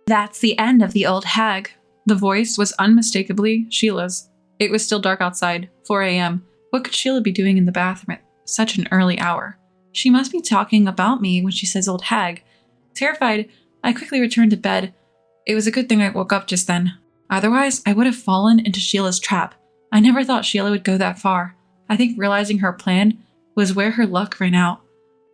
That's the end of the old hag. The voice was unmistakably Sheila's. It was still dark outside, 4 a.m. What could Sheila be doing in the bathroom at such an early hour? She must be talking about me when she says old hag. Terrified, I quickly returned to bed. It was a good thing I woke up just then. Otherwise, I would have fallen into Sheila's trap. I never thought Sheila would go that far. I think realizing her plan was where her luck ran out.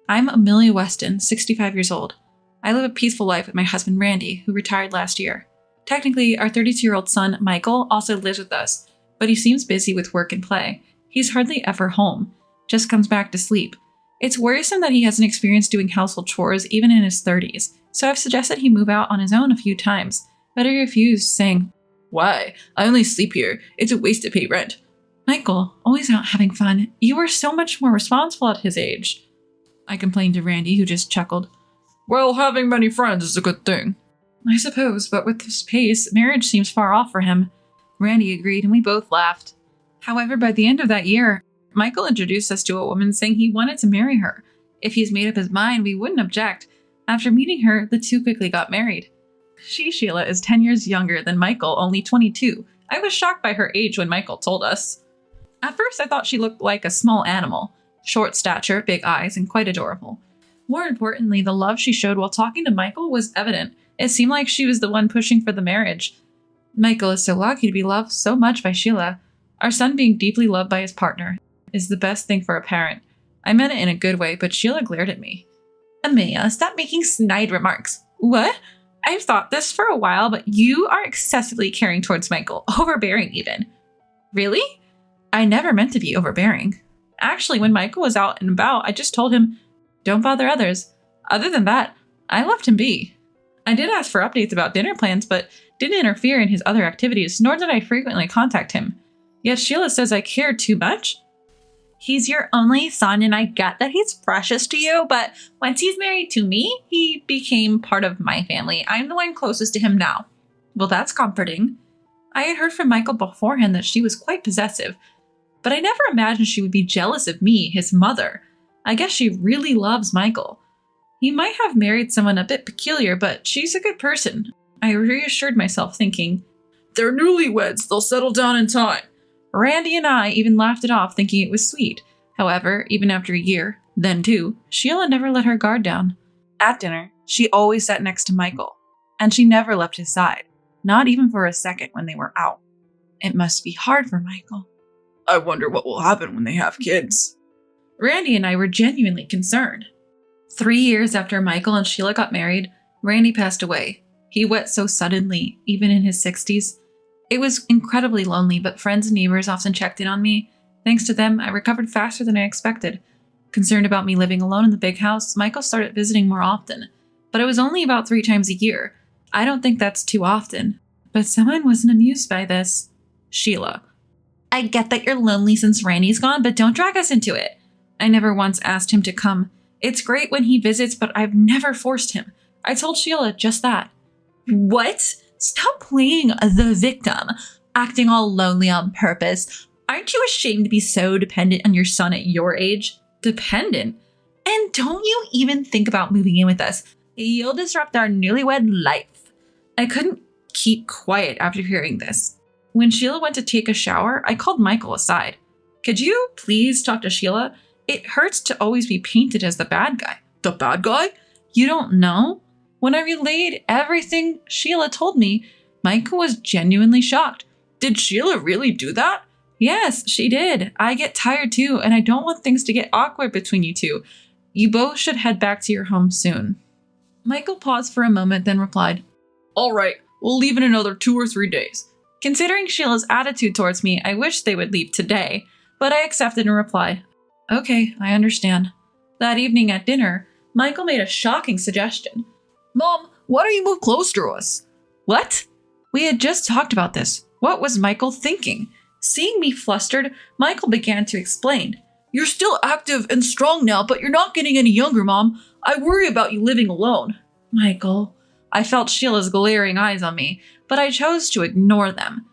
I'm Amelia Weston, 65 years old. I live a peaceful life with my husband Randy, who retired last year. Technically, our 32-year-old son, Michael, also lives with us, but he seems busy with work and play. He's hardly ever home, just comes back to sleep. It's worrisome that he hasn't experienced doing household chores even in his 30s, so I've suggested he move out on his own a few times, but he refused, saying, "Why? I only sleep here. It's a waste to pay rent." Michael, always out having fun. You were so much more responsible at his age. I complained to Randy, who just chuckled. Well, having many friends is a good thing. I suppose, but with this pace, marriage seems far off for him. Randy agreed, and we both laughed. However, by the end of that year, Michael introduced us to a woman saying he wanted to marry her. If he's made up his mind, we wouldn't object. After meeting her, the two quickly got married. Sheila, is 10 years younger than Michael, only 22. I was shocked by her age when Michael told us. At first, I thought she looked like a small animal. Short stature, big eyes, and quite adorable. More importantly, the love she showed while talking to Michael was evident. It seemed like she was the one pushing for the marriage. Michael is so lucky to be loved so much by Sheila. Our son being deeply loved by his partner is the best thing for a parent. I meant it in a good way, but Sheila glared at me. Amelia, stop making snide remarks. What? I've thought this for a while, but you are excessively caring towards Michael, overbearing even. Really? I never meant to be overbearing. Actually, when Michael was out and about, I just told him, don't bother others. Other than that, I left him be. I did ask for updates about dinner plans, but didn't interfere in his other activities, nor did I frequently contact him. Yet Sheila says I cared too much. He's your only son, and I get that he's precious to you, but once he's married to me, he became part of my family. I'm the one closest to him now. Well, that's comforting. I had heard from Michael beforehand that she was quite possessive, but I never imagined she would be jealous of me, his mother. I guess she really loves Michael. He might have married someone a bit peculiar, but she's a good person. I reassured myself, thinking, they're newlyweds, they'll settle down in time. Randy and I even laughed it off, thinking it was sweet. However, even after a year, then 2, Sheila never let her guard down. At dinner, she always sat next to Michael, and she never left his side, not even for a second when they were out. It must be hard for Michael. I wonder what will happen when they have kids. Randy and I were genuinely concerned. 3 years after Michael and Sheila got married, Randy passed away. He went so suddenly, even in his 60s. It was incredibly lonely, but friends and neighbors often checked in on me. Thanks to them, I recovered faster than I expected. Concerned about me living alone in the big house, Michael started visiting more often. But it was only about 3 times a year. I don't think that's too often. But someone wasn't amused by this. Sheila. I get that you're lonely since Randy's gone, but don't drag us into it. I never once asked him to come. It's great when he visits, but I've never forced him. I told Sheila just that. What? Stop playing the victim, acting all lonely on purpose. Aren't you ashamed to be so dependent on your son at your age? Dependent? And don't you even think about moving in with us. You'll disrupt our newlywed life. I couldn't keep quiet after hearing this. When Sheila went to take a shower, I called Michael aside. Could you please talk to Sheila? It hurts to always be painted as the bad guy. The bad guy? You don't know? When I relayed everything Sheila told me, Michael was genuinely shocked. Did Sheila really do that? Yes, she did. I get tired too, and I don't want things to get awkward between you two. You both should head back to your home soon. Michael paused for a moment, then replied, all right, we'll leave in another 2 or 3 days. Considering Sheila's attitude towards me, I wish they would leave today, but I accepted and replied, okay, I understand. That evening at dinner, Michael made a shocking suggestion. Mom, why don't you move closer to us? What? We had just talked about this. What was Michael thinking? Seeing me flustered, Michael began to explain. You're still active and strong now, but you're not getting any younger, Mom. I worry about you living alone. Michael. I felt Sheila's glaring eyes on me, but I chose to ignore them.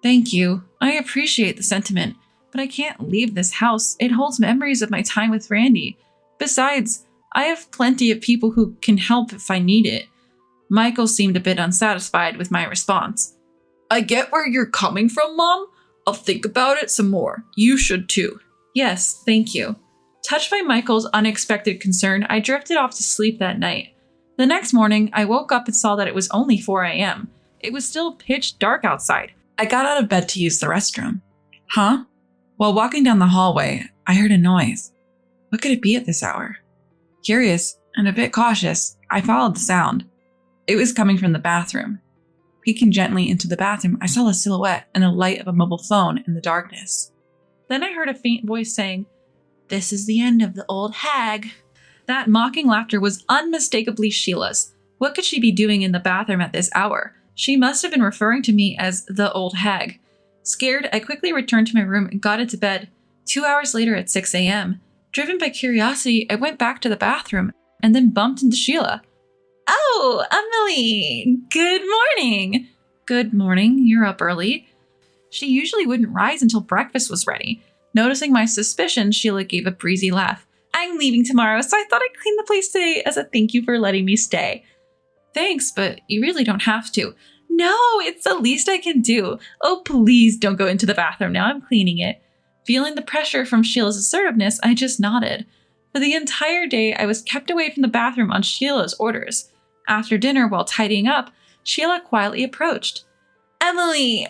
Thank you. I appreciate the sentiment, but I can't leave this house. It holds memories of my time with Randy. Besides, I have plenty of people who can help if I need it. Michael seemed a bit unsatisfied with my response. I get where you're coming from, Mom. I'll think about it some more. You should too. Yes, thank you. Touched by Michael's unexpected concern, I drifted off to sleep that night. The next morning, I woke up and saw that it was only 4 a.m. It was still pitch dark outside. I got out of bed to use the restroom. Huh? While walking down the hallway, I heard a noise. What could it be at this hour? Curious and a bit cautious, I followed the sound. It was coming from the bathroom. Peeking gently into the bathroom, I saw a silhouette and a light of a mobile phone in the darkness. Then I heard a faint voice saying, "This is the end of the old hag." That mocking laughter was unmistakably Sheila's. What could she be doing in the bathroom at this hour? She must have been referring to me as the old hag. Scared, I quickly returned to my room and got into bed. 2 hours later at 6 a.m., driven by curiosity, I went back to the bathroom and then bumped into Sheila. "Oh, Emily! Good morning!" "Good morning. You're up early." She usually wouldn't rise until breakfast was ready. Noticing my suspicion, Sheila gave a breezy laugh. "I'm leaving tomorrow, so I thought I'd clean the place today as a thank you for letting me stay." "Thanks, but you really don't have to." "No, it's the least I can do. Oh, please don't go into the bathroom now. I'm cleaning it." Feeling the pressure from Sheila's assertiveness, I just nodded. For the entire day, I was kept away from the bathroom on Sheila's orders. After dinner, while tidying up, Sheila quietly approached. "Emily,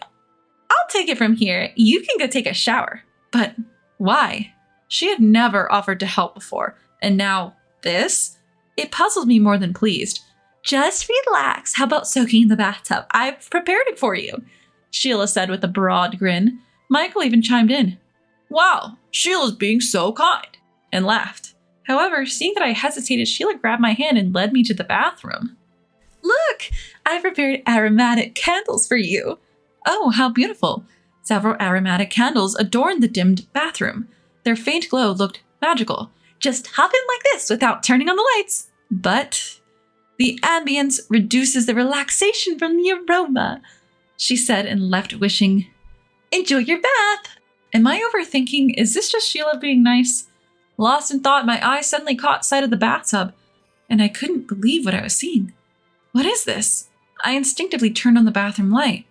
I'll take it from here. You can go take a shower." But why? She had never offered to help before, and now this? It puzzled me more than pleased. "Just relax. How about soaking in the bathtub? I've prepared it for you," Sheila said with a broad grin. Michael even chimed in. "Wow, Sheila's being so kind," and laughed. However, seeing that I hesitated, Sheila grabbed my hand and led me to the bathroom. "Look, I prepared aromatic candles for you." "Oh, how beautiful." Several aromatic candles adorned the dimmed bathroom. Their faint glow looked magical. "Just hop in like this without turning on the lights." "But the ambience reduces the relaxation from the aroma," she said and left wishing. "Enjoy your bath." Am I overthinking? Is this just Sheila being nice? Lost in thought, my eyes suddenly caught sight of the bathtub, and I couldn't believe what I was seeing. What is this? I instinctively turned on the bathroom light,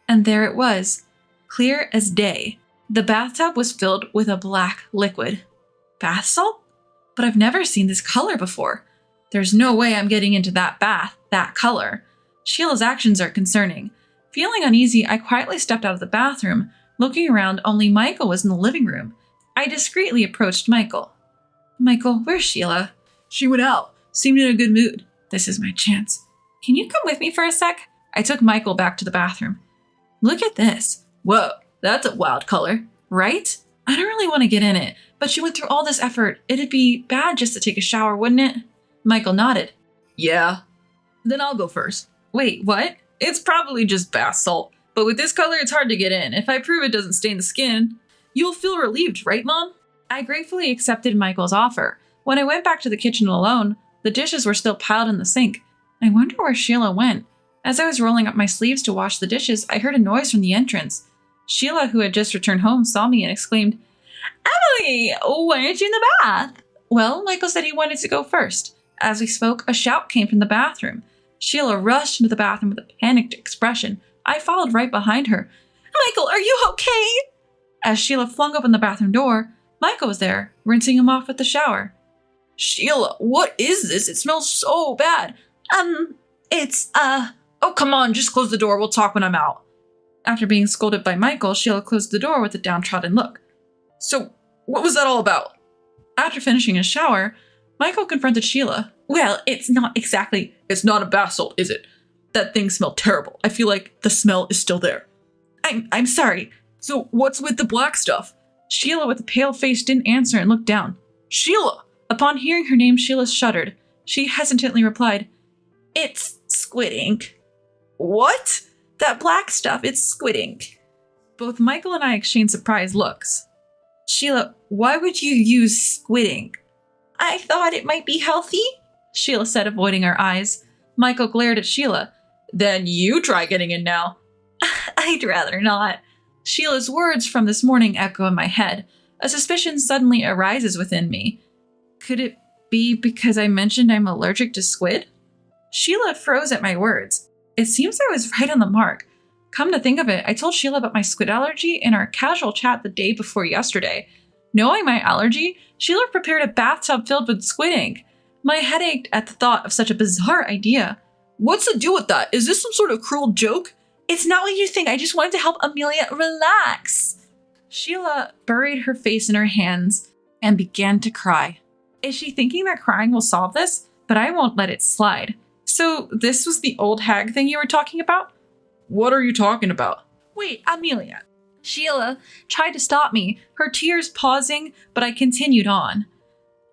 and there it was, clear as day. The bathtub was filled with a black liquid. Bath salt? But I've never seen this color before. There's no way I'm getting into that bath, that color. Sheila's actions are concerning. Feeling uneasy, I quietly stepped out of the bathroom. Looking around, only Michael was in the living room. I discreetly approached Michael. "Michael, where's Sheila?" "She went out. Seemed in a good mood." "This is my chance. Can you come with me for a sec?" I took Michael back to the bathroom. "Look at this." "Whoa, that's a wild color." "Right? I don't really want to get in it, but she went through all this effort. It'd be bad just to take a shower, wouldn't it?" Michael nodded. "Yeah. Then I'll go first." "Wait, what?" "It's probably just bath salt, but with this color, it's hard to get in. If I prove it doesn't stain the skin, you'll feel relieved, right, Mom?" I gratefully accepted Michael's offer. When I went back to the kitchen alone, the dishes were still piled in the sink. I wonder where Sheila went. As I was rolling up my sleeves to wash the dishes, I heard a noise from the entrance. Sheila, who had just returned home, saw me and exclaimed, "Emily, why aren't you in the bath?" Well, Michael said he wanted to go first. As we spoke, a shout came from the bathroom. Sheila rushed into the bathroom with a panicked expression. I followed right behind her. "Michael, are you okay?" As Sheila flung open the bathroom door, Michael was there, rinsing him off with the shower. "Sheila, what is this? It smells so bad." Oh, come on, just close the door. We'll talk when I'm out." After being scolded by Michael, Sheila closed the door with a downtrodden look. "So, what was that all about?" After finishing his shower, Michael confronted Sheila. "Well, it's not exactly..." "It's not a bath salt, is it? That thing smelled terrible. I feel like the smell is still there." I'm sorry." "So, what's with the black stuff?" Sheila, with a pale face, didn't answer and looked down. "Sheila!" Upon hearing her name, Sheila shuddered. She hesitantly replied, "It's squid ink." "What?" "That black stuff, it's squid ink." Both Michael and I exchanged surprised looks. "Sheila, why would you use squid ink?" "I thought it might be healthy," Sheila said, avoiding our eyes. Michael glared at Sheila. "Then you try getting in now." "I'd rather not." Sheila's words from this morning echo in my head. A suspicion suddenly arises within me. Could it be because I mentioned I'm allergic to squid? Sheila froze at my words. It seems I was right on the mark. Come to think of it, I told Sheila about my squid allergy in our casual chat the day before yesterday. Knowing my allergy, Sheila prepared a bathtub filled with squid ink. My head ached at the thought of such a bizarre idea. What's the deal with that? Is this some sort of cruel joke? It's not what you think. I just wanted to help Amelia relax. Sheila buried her face in her hands and began to cry. Is she thinking that crying will solve this? But I won't let it slide. So this was the old hag thing you were talking about? What are you talking about? Wait, Amelia. Sheila tried to stop me, her tears pausing, but I continued on.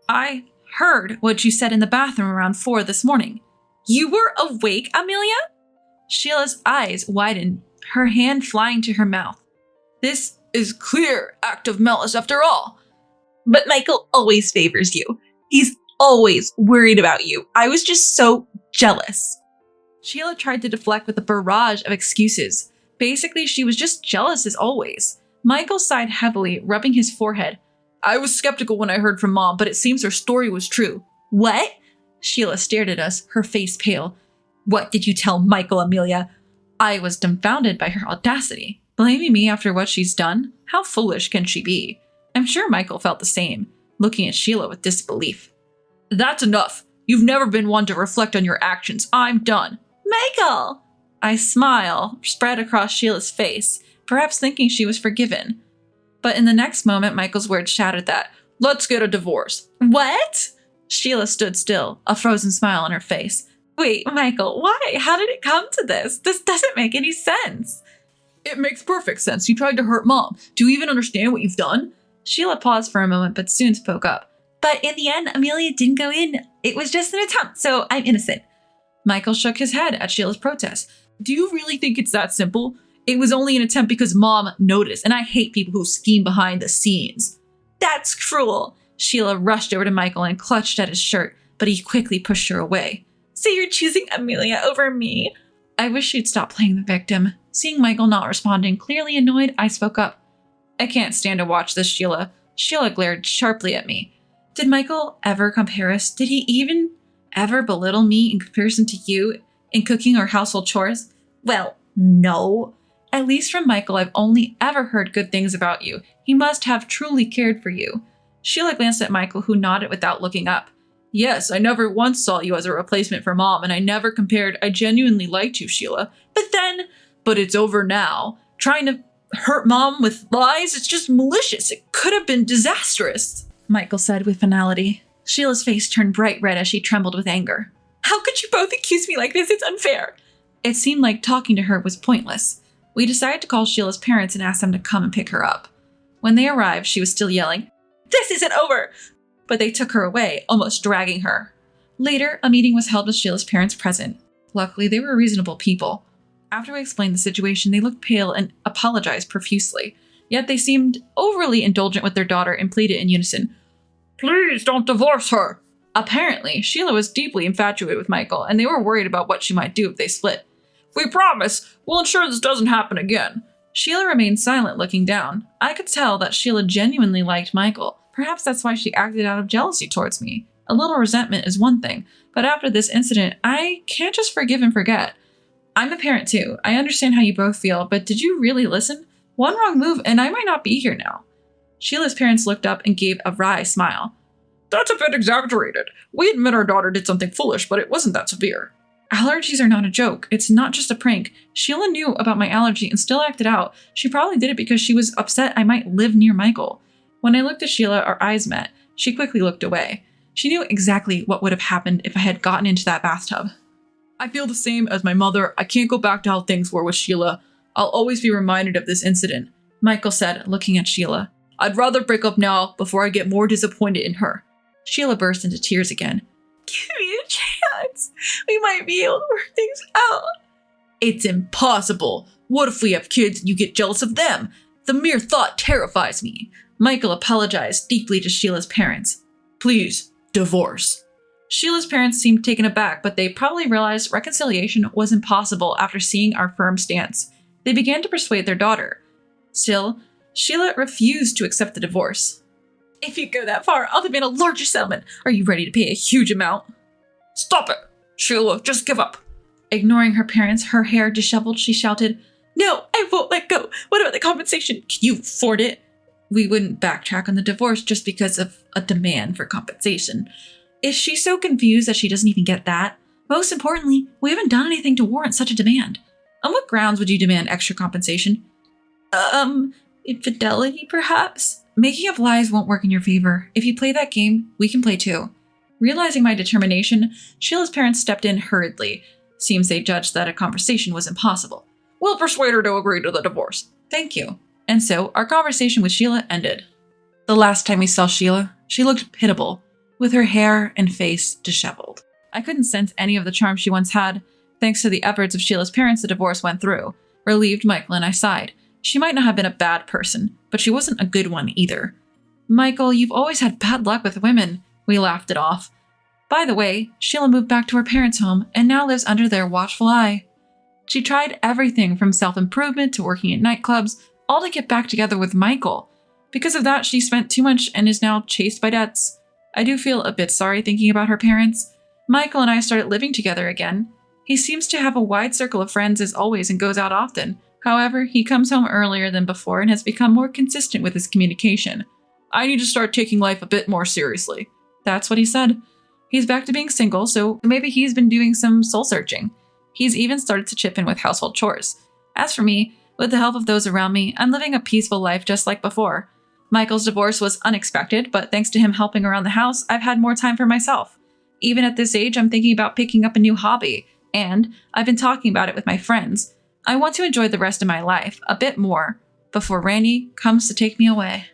I heard what you said in the bathroom around 4 this morning. You were awake, Amelia? Sheila's eyes widened, her hand flying to her mouth. This is clear act of malice after all. But Michael always favors you. He's always worried about you. I was just so jealous. Sheila tried to deflect with a barrage of excuses. Basically, she was just jealous as always. Michael sighed heavily, rubbing his forehead. I was skeptical when I heard from Mom, but it seems her story was true. What? Sheila stared at us, her face pale. What did you tell Michael, Amelia? I was dumbfounded by her audacity. Blaming me after what she's done? How foolish can she be? I'm sure Michael felt the same, looking at Sheila with disbelief. That's enough. You've never been one to reflect on your actions. I'm done. Michael! I smile spread across Sheila's face, perhaps thinking she was forgiven. But in the next moment, Michael's words shattered that. Let's get a divorce. What? Sheila stood still, a frozen smile on her face. Wait, Michael, why? How did it come to this? This doesn't make any sense. It makes perfect sense. You tried to hurt Mom. Do you even understand what you've done? Sheila paused for a moment, but soon spoke up. But in the end, Amelia didn't go in. It was just an attempt, so I'm innocent. Michael shook his head at Sheila's protest. Do you really think it's that simple? It was only an attempt because Mom noticed, and I hate people who scheme behind the scenes. That's cruel. Sheila rushed over to Michael and clutched at his shirt, but he quickly pushed her away. So you're choosing Amelia over me? I wish she'd stop playing the victim. Seeing Michael not responding, clearly annoyed, I spoke up. I can't stand to watch this, Sheila. Sheila glared sharply at me. Did Michael ever compare us? Did he even ever belittle me in comparison to you in cooking or household chores? Well, no. At least from Michael, I've only ever heard good things about you. He must have truly cared for you. Sheila glanced at Michael, who nodded without looking up. Yes, I never once saw you as a replacement for Mom, and I never compared. I genuinely liked you, Sheila. But it's over now. Trying to hurt Mom with lies? It's just malicious. It could have been disastrous, Michael said with finality. Sheila's face turned bright red as she trembled with anger. How could you both accuse me like this? It's unfair. It seemed like talking to her was pointless. We decided to call Sheila's parents and ask them to come and pick her up. When they arrived, she was still yelling, This isn't over! But they took her away, almost dragging her. Later, a meeting was held with Sheila's parents present. Luckily, they were reasonable people. After we explained the situation, they looked pale and apologized profusely. Yet they seemed overly indulgent with their daughter and pleaded in unison, Please don't divorce her! Apparently, Sheila was deeply infatuated with Michael, and they were worried about what she might do if they split. We promise, we'll ensure this doesn't happen again. Sheila remained silent, looking down. I could tell that Sheila genuinely liked Michael. Perhaps that's why she acted out of jealousy towards me. A little resentment is one thing, but after this incident, I can't just forgive and forget. I'm a parent too. I understand how you both feel, but did you really listen? One wrong move and I might not be here now. Sheila's parents looked up and gave a wry smile. That's a bit exaggerated. We admit our daughter did something foolish, but it wasn't that severe. Allergies are not a joke. It's not just a prank. Sheila knew about my allergy and still acted out. She probably did it because she was upset I might live near Michael. When I looked at Sheila, our eyes met. She quickly looked away. She knew exactly what would have happened if I had gotten into that bathtub. I feel the same as my mother. I can't go back to how things were with Sheila. I'll always be reminded of this incident, Michael said, looking at Sheila. I'd rather break up now before I get more disappointed in her. Sheila burst into tears again. Give me a chance. We might be able to work things out. It's impossible. What if we have kids and you get jealous of them? The mere thought terrifies me. Michael apologized deeply to Sheila's parents. Please, divorce. Sheila's parents seemed taken aback, but they probably realized reconciliation was impossible after seeing our firm stance. They began to persuade their daughter. Still, Sheila refused to accept the divorce. If you go that far, I'll demand a larger settlement. Are you ready to pay a huge amount? Stop it! Sheila, just give up. Ignoring her parents, her hair disheveled, she shouted, No, I won't let go. What about the compensation? Can you afford it? We wouldn't backtrack on the divorce just because of a demand for compensation. Is she so confused that she doesn't even get that? Most importantly, we haven't done anything to warrant such a demand. On what grounds would you demand extra compensation? Infidelity, perhaps? Making up lies won't work in your favor. If you play that game, we can play too. Realizing my determination, Sheila's parents stepped in hurriedly. Seems they judged that a conversation was impossible. We'll persuade her to agree to the divorce. Thank you. And so, our conversation with Sheila ended. The last time we saw Sheila, she looked pitiable, with her hair and face disheveled. I couldn't sense any of the charm she once had. Thanks to the efforts of Sheila's parents, the divorce went through. Relieved, Michael and I sighed. She might not have been a bad person, but she wasn't a good one either. Michael, you've always had bad luck with women. We laughed it off. By the way, Sheila moved back to her parents' home and now lives under their watchful eye. She tried everything from self-improvement to working at nightclubs, all to get back together with Michael. Because of that, she spent too much and is now chased by debts. I do feel a bit sorry thinking about her parents. Michael and I started living together again. He seems to have a wide circle of friends as always and goes out often. However, he comes home earlier than before and has become more consistent with his communication. I need to start taking life a bit more seriously. That's what he said. He's back to being single, so maybe he's been doing some soul searching. He's even started to chip in with household chores. As for me, with the help of those around me, I'm living a peaceful life just like before. Michael's divorce was unexpected, but thanks to him helping around the house, I've had more time for myself. Even at this age, I'm thinking about picking up a new hobby, and I've been talking about it with my friends. I want to enjoy the rest of my life a bit more before Randy comes to take me away.